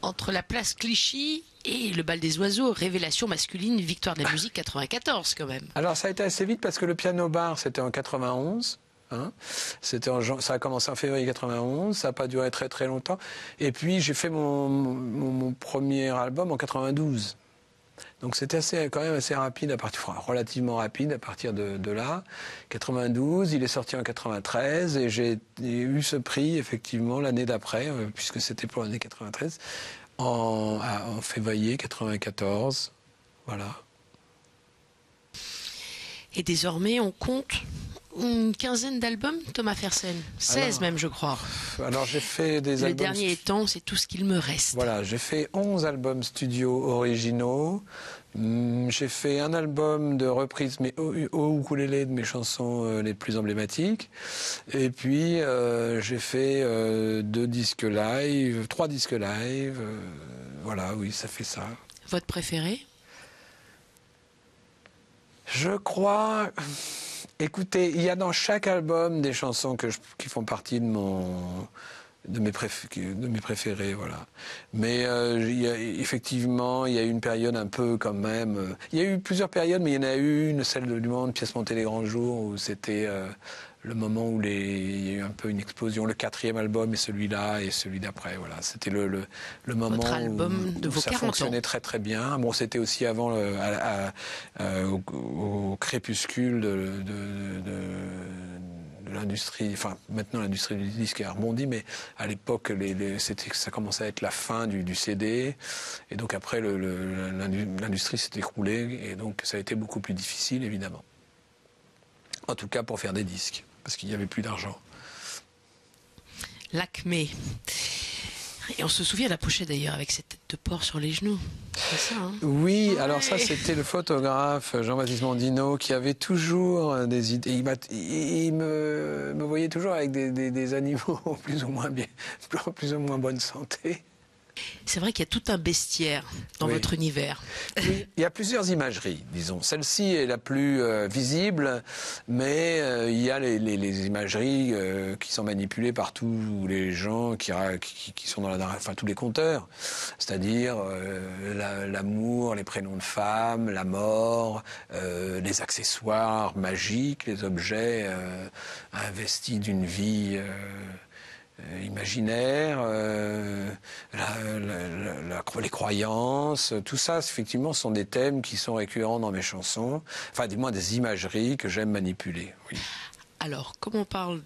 S3: entre la place Clichy et le Bal des Oiseaux, révélation masculine, victoire de la musique 94 quand même.
S2: Alors ça a été assez vite parce que le piano-bar c'était en 91. Ça a commencé en février 91, ça n'a pas duré très très longtemps. Et puis j'ai fait mon premier album en 92. Donc c'était quand même assez rapide, relativement rapide à partir de là. 92, il est sorti en 93 et j'ai eu ce prix effectivement l'année d'après, puisque c'était pour l'année 93, en février 94. Voilà.
S3: Et désormais, on compte une quinzaine d'albums, Thomas Fersen. 16 même, je crois.
S2: Alors j'ai fait des albums...
S3: Le dernier étant, c'est tout ce qu'il me reste.
S2: Voilà, j'ai fait 11 albums studio originaux. J'ai fait un album de reprises au ukulélé de mes chansons les plus emblématiques. Et puis j'ai fait 3 disques live. Voilà, oui, ça fait ça.
S3: Votre préféré ?
S2: Je crois... Écoutez, il y a dans chaque album des chansons qui font partie de mes préférés, voilà. Mais effectivement, il y a eu une période un peu quand même... il y a eu plusieurs périodes, mais il y en a eu une, celle du monde, Pièce montée les grands jours, où c'était le moment où il y a eu un peu une explosion. Le 4e album et celui-là et celui d'après, voilà. C'était le moment
S3: votre album de vos
S2: ça
S3: 40
S2: fonctionnait
S3: ans.
S2: très très bien. Bon, c'était aussi avant au crépuscule de l'industrie, enfin maintenant l'industrie du disque a rebondi, mais à l'époque ça commençait à être la fin du CD, et donc après l'industrie s'est écroulée, et donc ça a été beaucoup plus difficile évidemment. En tout cas pour faire des disques, parce qu'il n'y avait plus d'argent.
S3: L'Acmé. Et on se souvient de la pochette d'ailleurs avec cette tête de porc sur les genoux. C'est ça, hein ?
S2: Oui,
S3: ouais.
S2: Alors ça c'était le photographe Jean-Baptiste Mondino qui avait toujours des idées. Il me voyait toujours avec des animaux plus ou moins bonne santé.
S3: C'est vrai qu'il y a tout un bestiaire dans votre univers.
S2: Oui, il y a plusieurs imageries, disons. Celle-ci est la plus visible, mais il y a les imageries qui sont manipulées par tous les gens qui sont enfin tous les conteurs, c'est-à-dire l'amour, les prénoms de femmes, la mort, les accessoires magiques, les objets investis d'une vie imaginaire, les croyances, tout ça, effectivement, sont des thèmes qui sont récurrents dans mes chansons. Enfin, du moins des imageries que j'aime manipuler. Oui.
S3: Alors, comme on parle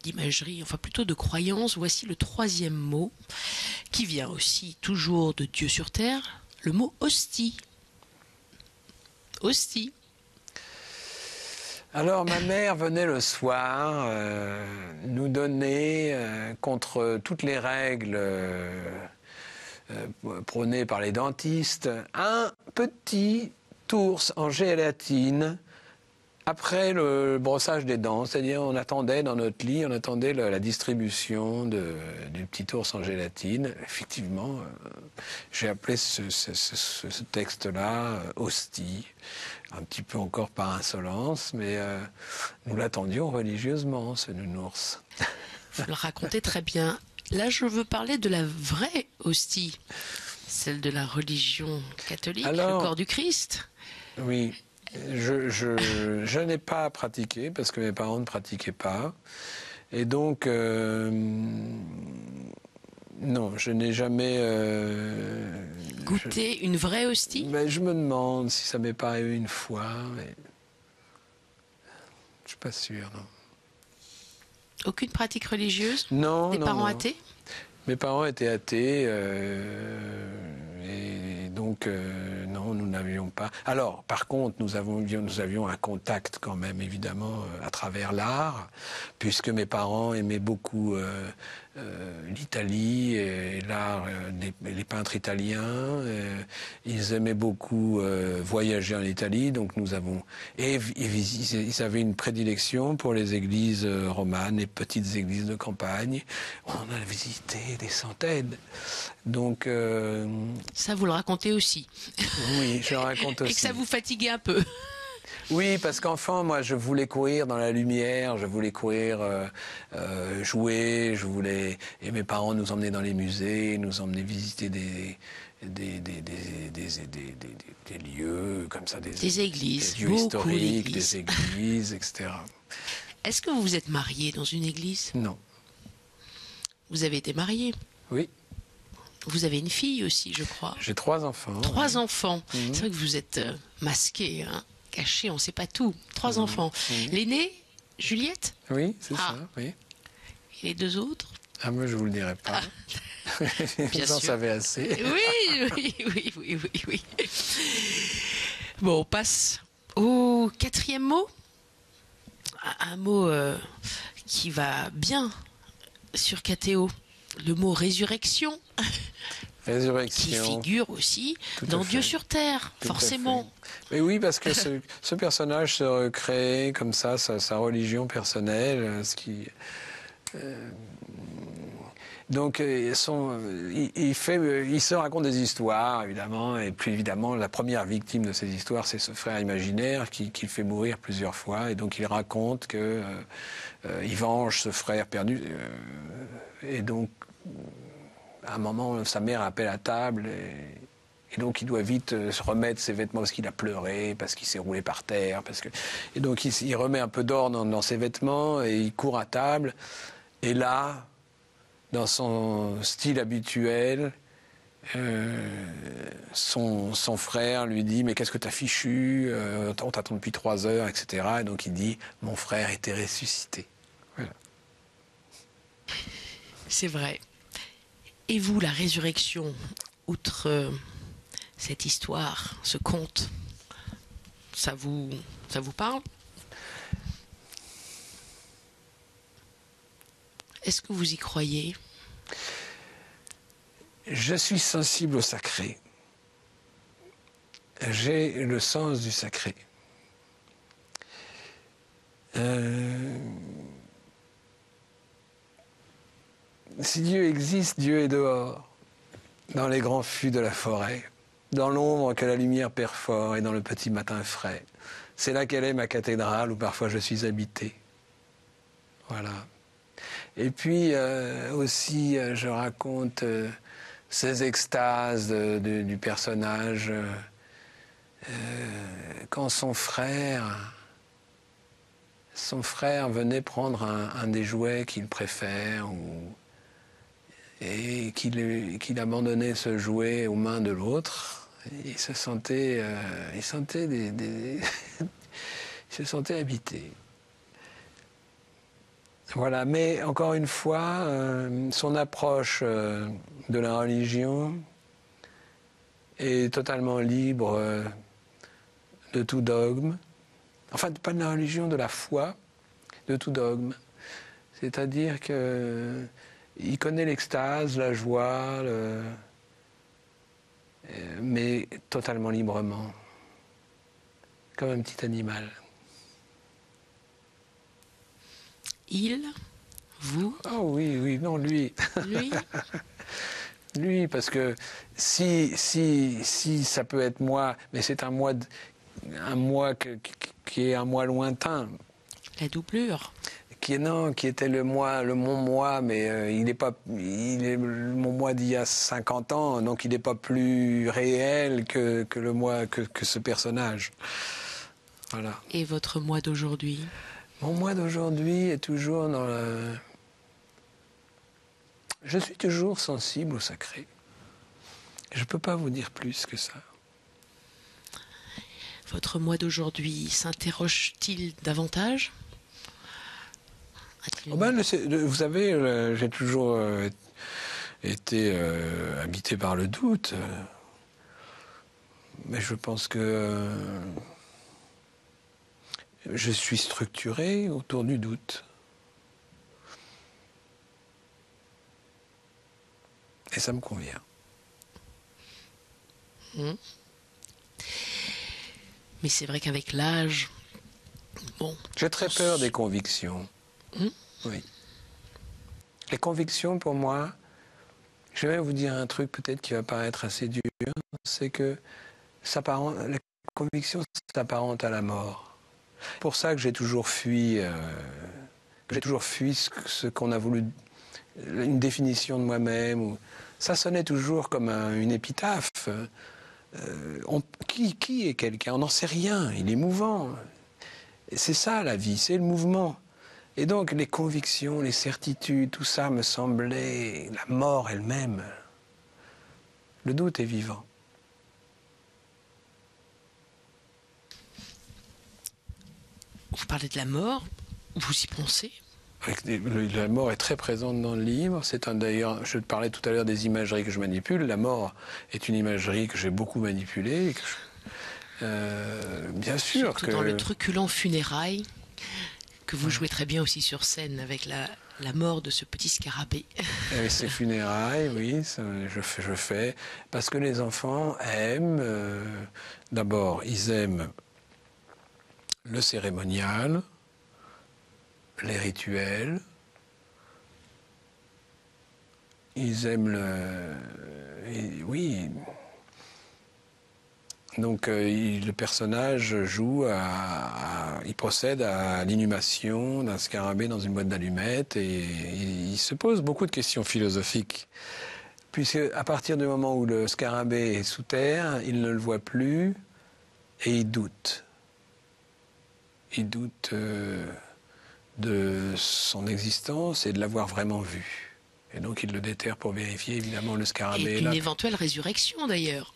S3: d'imagerie, enfin plutôt de croyance, voici le 3e mot qui vient aussi toujours de Dieu sur terre, le mot hostie. Hostie.
S2: Alors ma mère venait le soir nous donner, contre toutes les règles prônées par les dentistes, un petit ours en gélatine après le brossage des dents. C'est-à-dire on attendait dans notre lit, on attendait la distribution du petit ours en gélatine. Effectivement, j'ai appelé ce texte-là hostie, un petit peu encore par insolence, mais nous l'attendions religieusement, ce nounours.
S3: Vous le racontez très bien. Là, je veux parler de la vraie hostie, celle de la religion catholique,
S2: alors,
S3: le corps du Christ.
S2: Oui. Je n'ai pas pratiqué parce que mes parents ne pratiquaient pas. Et donc, non, je n'ai jamais...
S3: goûté une vraie hostie?
S2: Mais je me demande si ça m'est paru une fois, mais je suis pas sûr, non.
S3: Aucune pratique religieuse?
S2: Non,
S3: Des
S2: non,
S3: parents
S2: non.
S3: athées?
S2: Mes parents étaient athées, et donc non, nous n'avions pas. Alors, par contre, nous avions un contact quand même, évidemment, à travers l'art, puisque mes parents aimaient beaucoup l'Italie et l'art, les peintres italiens. Ils aimaient beaucoup voyager en Italie, donc nous avons... Et ils avaient une prédilection pour les églises romanes, les petites églises de campagne. On en a visité des centaines. Donc...
S3: Ça, vous le racontez aussi.
S2: Oui, je le raconte aussi.
S3: Et que ça vous fatiguait un peu.
S2: Oui, parce qu'enfant, moi, je voulais courir dans la lumière, je voulais courir, jouer, et mes parents nous emmenaient dans les musées, nous emmenaient visiter des lieux comme ça,
S3: des églises,
S2: des lieux historiques, des églises, etc.
S3: Est-ce que vous vous êtes marié dans une église?
S2: Non.
S3: Vous avez été marié?
S2: Oui.
S3: Vous avez une fille aussi, je crois.
S2: J'ai 3 enfants.
S3: 3 enfants. C'est vrai que vous êtes masqué, hein, caché, on ne sait pas tout. 3 enfants. L'aîné, Juliette?
S2: Oui, c'est ça, oui.
S3: Et les 2 autres?
S2: Ah, moi, je vous le dirai pas. Vous en savez assez.
S3: Oui. Bon, on passe au 4e mot. Un mot qui va bien sur KTO. Le mot résurrection.
S2: Résurrection.
S3: Qui figure aussi dans Dieu sur terre, forcément.
S2: Mais oui, parce que ce personnage se recrée comme ça, sa religion personnelle, ce qui... Donc, il se raconte des histoires, évidemment, et plus évidemment, la première victime de ces histoires, c'est ce frère imaginaire qui le fait mourir plusieurs fois, et donc il raconte que il venge ce frère perdu, et donc, à un moment, sa mère appelle à table, et donc il doit vite se remettre ses vêtements parce qu'il a pleuré, parce qu'il s'est roulé par terre, et donc il remet un peu d'ordre dans ses vêtements, et il court à table, et là... Dans son style habituel, son frère lui dit « Mais qu'est-ce que t'as fichu ? On t'attend depuis 3 heures, etc. » Et donc il dit « Mon frère était ressuscité. » Voilà.
S3: C'est vrai. Et vous, la résurrection, outre cette histoire, ce conte, ça vous parle ? Est-ce que vous y croyez ?
S2: Je suis sensible au sacré. J'ai le sens du sacré. Si Dieu existe, Dieu est dehors, dans les grands fûts de la forêt, dans l'ombre que la lumière perfore et dans le petit matin frais. C'est là qu'elle est ma cathédrale où parfois je suis habité. Voilà. Et puis aussi, je raconte ces extases du personnage quand son frère son frère venait prendre un des jouets qu'il préfère et qu'il abandonnait ce jouet aux mains de l'autre, il se sentait, il se sentait habité. Voilà, mais encore une fois, son approche de la religion est totalement libre de tout dogme. Enfin, pas de la religion, de la foi, de tout dogme. C'est-à-dire qu'il connaît l'extase, la joie, mais totalement librement, comme un petit animal.
S3: Il, vous?
S2: Oh oui, oui, non, lui.
S3: Lui?
S2: Lui, parce que si ça peut être moi, mais c'est un moi qui est un moi lointain.
S3: La doublure.
S2: Qui était mon moi, mais il est mon moi d'il y a 50 ans, donc il n'est pas plus réel que le moi, que ce personnage. Voilà.
S3: Et votre moi d'aujourd'hui?
S2: Mon moi d'aujourd'hui est toujours dans le... Je suis toujours sensible au sacré. Je ne peux pas vous dire plus que ça.
S3: Votre moi d'aujourd'hui s'interroge-t-il davantage?
S2: Vous savez, j'ai toujours été habité par le doute. Mais je pense que je suis structuré autour du doute. Et ça me convient.
S3: Mais c'est vrai qu'avec l'âge, bon...
S2: J'ai très peur des convictions. Oui. Les convictions, pour moi, je vais vous dire un truc peut-être qui va paraître assez dur, c'est que les convictions s'apparentent à la mort. C'est pour ça que j'ai toujours fui ce qu'on a voulu, une définition de moi-même. Ça sonnait toujours comme une épitaphe. Qui est quelqu'un? On n'en sait rien, il est mouvant. C'est ça la vie, c'est le mouvement. Et donc les convictions, les certitudes, tout ça me semblait la mort elle-même. Le doute est vivant.
S3: Vous parlez de la mort, vous y pensez?
S2: La mort est très présente dans le livre. D'ailleurs, je parlais tout à l'heure des imageries que je manipule. La mort est une imagerie que j'ai beaucoup manipulée. Bien sûr
S3: surtout dans le truculent funérailles, que vous jouez très bien aussi sur scène avec la mort de ce petit scarabée.
S2: Et ces funérailles, oui, je fais. Parce que les enfants aiment, d'abord, ils aiment le cérémonial, les rituels, ils aiment oui. Donc le personnage il procède à l'inhumation d'un scarabée dans une boîte d'allumettes et il se pose beaucoup de questions philosophiques. Puisque à partir du moment où le scarabée est sous terre, il ne le voit plus et il doute. Il doute de son existence et de l'avoir vraiment vu. Et donc il le déterre pour vérifier évidemment le scarabée.
S3: Et une éventuelle résurrection d'ailleurs.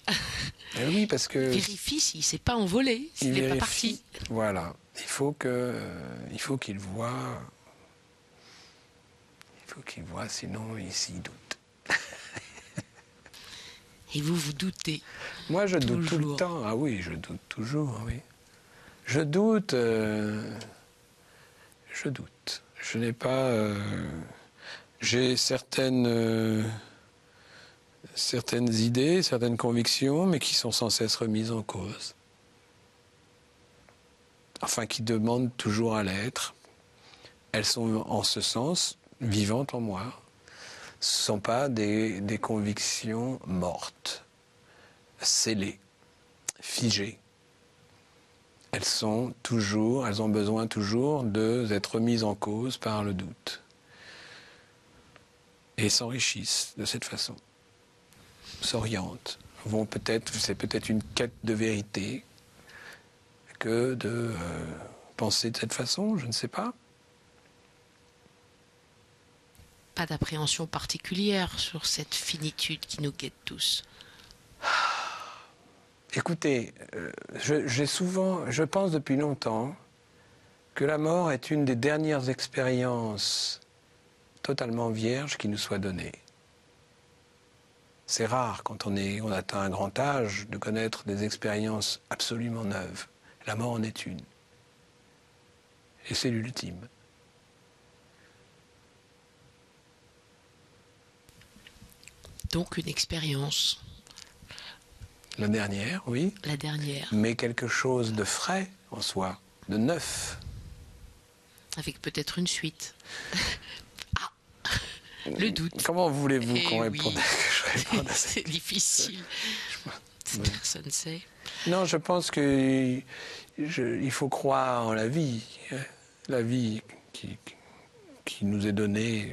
S2: Et oui, parce que...
S3: Vérifie s'il ne s'est pas envolé, s'il n'est pas parti.
S2: Voilà, il faut qu'il voie. Il faut qu'il voie, sinon il s'y doute.
S3: Et vous doutez?
S2: Moi je doute tout le temps. Ah oui, je doute toujours, oui. Je doute. Je n'ai pas... j'ai certaines idées, certaines convictions, mais qui sont sans cesse remises en cause. Enfin, qui demandent toujours à l'être. Elles sont en ce sens vivantes en moi. Ce ne sont pas des convictions mortes, scellées, figées. Elles ont besoin toujours d'être remises en cause par le doute. Et s'enrichissent de cette façon, s'orientent, c'est peut-être une quête de vérité que de penser de cette façon, je ne sais pas.
S3: Pas d'appréhension particulière sur cette finitude qui nous guette tous.
S2: Écoutez, je pense depuis longtemps que la mort est une des dernières expériences totalement vierges qui nous soit donnée. C'est rare quand on atteint un grand âge de connaître des expériences absolument neuves. La mort en est une. Et c'est l'ultime.
S3: Donc une expérience.
S2: La dernière, oui.
S3: La dernière.
S2: Mais quelque chose de frais en soi, de neuf.
S3: Avec peut-être une suite. Ah, le doute.
S2: Comment voulez-vous qu'on
S3: oui.
S2: réponde, que je réponde à cette
S3: C'est difficile. Personne ne sait.
S2: Non, je pense qu'il faut croire en la vie. La vie qui nous est donnée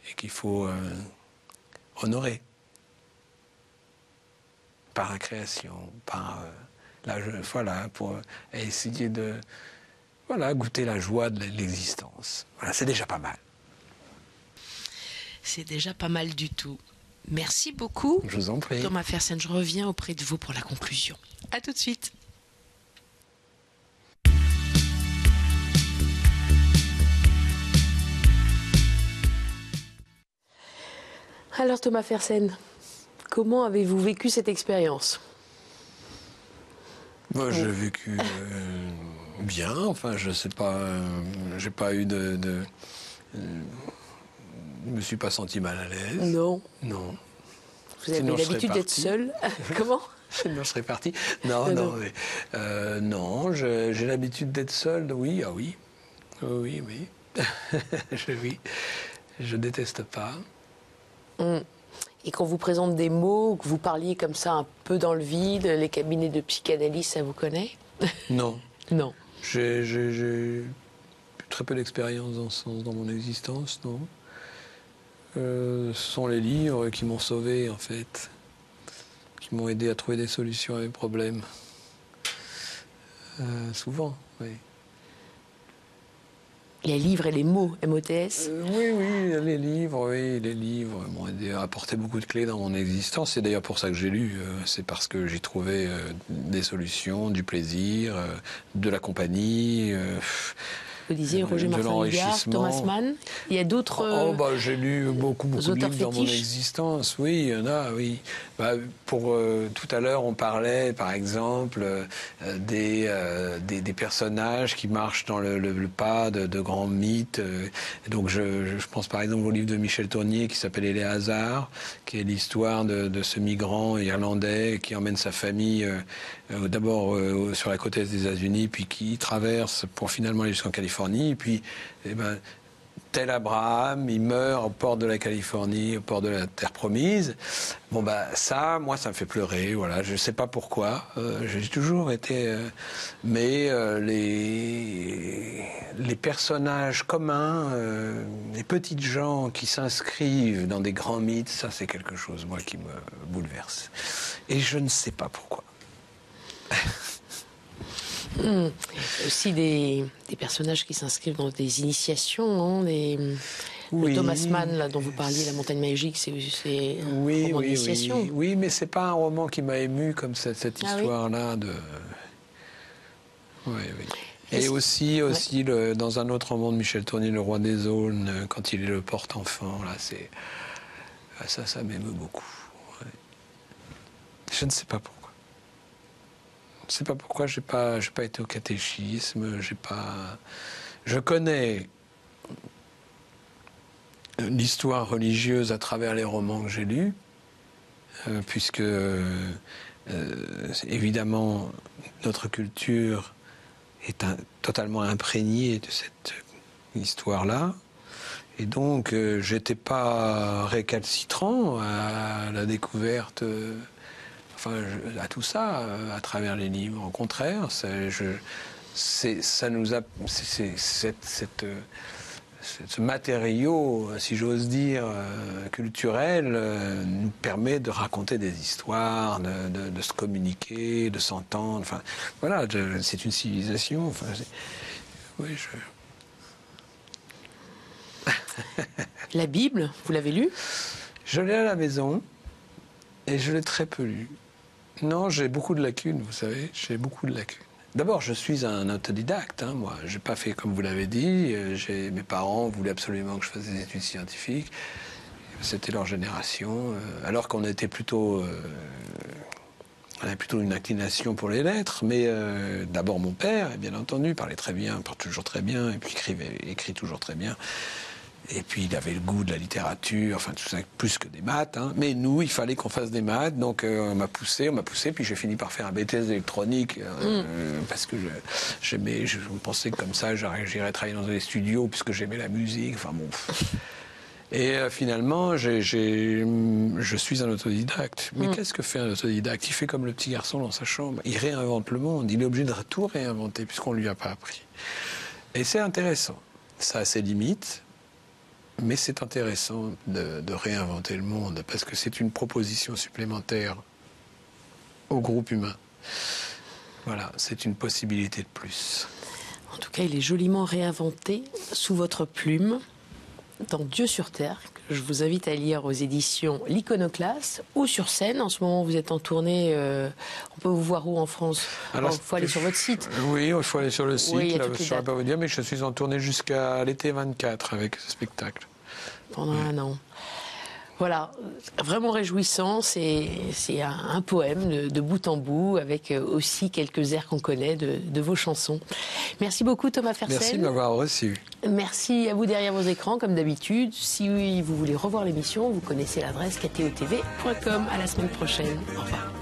S2: et qu'il faut honorer. Par la création, par pour essayer de goûter la joie de l'existence. Voilà, c'est déjà pas mal.
S3: C'est déjà pas mal du tout. Merci beaucoup.
S2: Je vous en prie.
S3: Thomas Fersen, je reviens auprès de vous pour la conclusion. À tout de suite.
S1: Alors Thomas Fersen, comment avez-vous vécu cette expérience?
S2: Moi, j'ai vécu bien. Enfin, je sais pas. J'ai pas eu je me suis pas senti mal à l'aise.
S1: Non.
S2: Non.
S1: Vous avez l'habitude d'être seul. Comment?
S2: Sinon, je serais parti. Non. Non, j'ai l'habitude d'être seul. Oui, ah oui. Oui. Oui. Je déteste pas.
S1: Et qu'on vous présente des mots, que vous parliez comme ça un peu dans le vide, les cabinets de psychanalyse, ça vous connaît?
S2: Non.
S1: Non.
S2: J'ai eu très peu d'expérience dans ce sens dans mon existence, non. Ce sont les livres qui m'ont sauvé, en fait, qui m'ont aidé à trouver des solutions à mes problèmes. Souvent, oui.
S1: Les livres et les mots, MOTS?
S2: Oui, les livres m'ont aidé à apporter beaucoup de clés dans mon existence. C'est d'ailleurs pour ça que j'ai lu. C'est parce que j'y trouvais des solutions, du plaisir, de la compagnie.
S1: Vous disiez Roger Martin-Livillard, Thomas Mann. Il y a d'autres.
S2: J'ai lu beaucoup de livres dans mon existence. Oui, il y en a, oui. Tout à l'heure, on parlait, par exemple, des personnages qui marchent dans le pas de grands mythes. Donc, je pense par exemple au livre de Michel Tournier qui s'appelle Éléazar, qui est l'histoire de ce migrant irlandais qui emmène sa famille d'abord sur la côte est des États-Unis, puis qui traverse pour finalement aller jusqu'en Californie. Et puis, tel Abraham, il meurt au port de la Californie, au port de la terre promise. Ça, moi, ça me fait pleurer. Voilà, je ne sais pas pourquoi. J'ai toujours été. Mais les personnages communs, les petites gens qui s'inscrivent dans des grands mythes, ça, c'est quelque chose, moi, qui me bouleverse. Et je ne sais pas pourquoi.
S1: Aussi des personnages qui s'inscrivent dans des initiations, non? Le Thomas Mann, là, dont vous parliez, La Montagne Magique, c'est un roman d'initiation.
S2: Oui, mais c'est pas un roman qui m'a ému comme cette histoire-là de. Oui. Et aussi dans un autre roman de Michel Tournier, Le Roi des Aulnes, quand il est le porte-enfant, là, ça m'émeut beaucoup. Ouais. Je ne sais pas pourquoi. Je ne sais pas pourquoi j'ai pas été au catéchisme, Je connais l'histoire religieuse à travers les romans que j'ai lus, puisque évidemment notre culture est totalement imprégnée de cette histoire-là. Et donc j'étais pas récalcitrant à la découverte. À tout ça, à travers les livres. Au contraire, ce matériau, si j'ose dire, culturel, nous permet de raconter des histoires, de se communiquer, de s'entendre. Enfin, voilà, c'est une civilisation. Enfin, oui,
S1: La Bible, vous l'avez lue?
S2: Je l'ai à la maison et je l'ai très peu lue. Non, j'ai beaucoup de lacunes, vous savez, j'ai beaucoup de lacunes. D'abord, je suis un autodidacte, hein, moi. Je n'ai pas fait comme vous l'avez dit. Mes parents voulaient absolument que je fasse des études scientifiques. C'était leur génération. Alors qu'on était plutôt... on avait plutôt une inclination pour les lettres. Mais d'abord, mon père, bien entendu, parlait très bien, parle toujours très bien, et puis écrit toujours très bien. Et puis il avait le goût de la littérature, enfin tout ça, plus que des maths. Hein. Mais nous, il fallait qu'on fasse des maths, donc on m'a poussé, puis j'ai fini par faire un BTS d'électronique, parce que je pensais que comme ça, j'irais travailler dans des studios, puisque j'aimais la musique, enfin bon... Et finalement, je suis un autodidacte. Mais qu'est-ce que fait un autodidacte? Il fait comme le petit garçon dans sa chambre, il réinvente le monde, il est obligé de tout réinventer, puisqu'on ne lui a pas appris. Et c'est intéressant, ça a ses limites. Mais c'est intéressant de réinventer le monde, parce que c'est une proposition supplémentaire au groupe humain. Voilà, c'est une possibilité de plus.
S1: En tout cas, il est joliment réinventé sous votre plume, dans Dieu sur Terre, que je vous invite à lire aux éditions L'Iconoclaste, ou sur scène. En ce moment, vous êtes en tournée. On peut vous voir où en France? Il faut aller sur votre site.
S2: Oui, il faut aller sur le site.
S1: Oui,
S2: je ne saurais pas vous dire, mais je suis en tournée jusqu'à l'été 24 avec ce spectacle.
S1: Pendant un an. Voilà, vraiment réjouissant. C'est un poème de bout en bout, avec aussi quelques airs qu'on connaît de vos chansons. Merci beaucoup, Thomas Fersel.
S2: Merci de m'avoir reçu.
S1: Merci à vous derrière vos écrans, comme d'habitude. Si vous voulez revoir l'émission, vous connaissez l'adresse ktotv.com. À la semaine prochaine. Au revoir.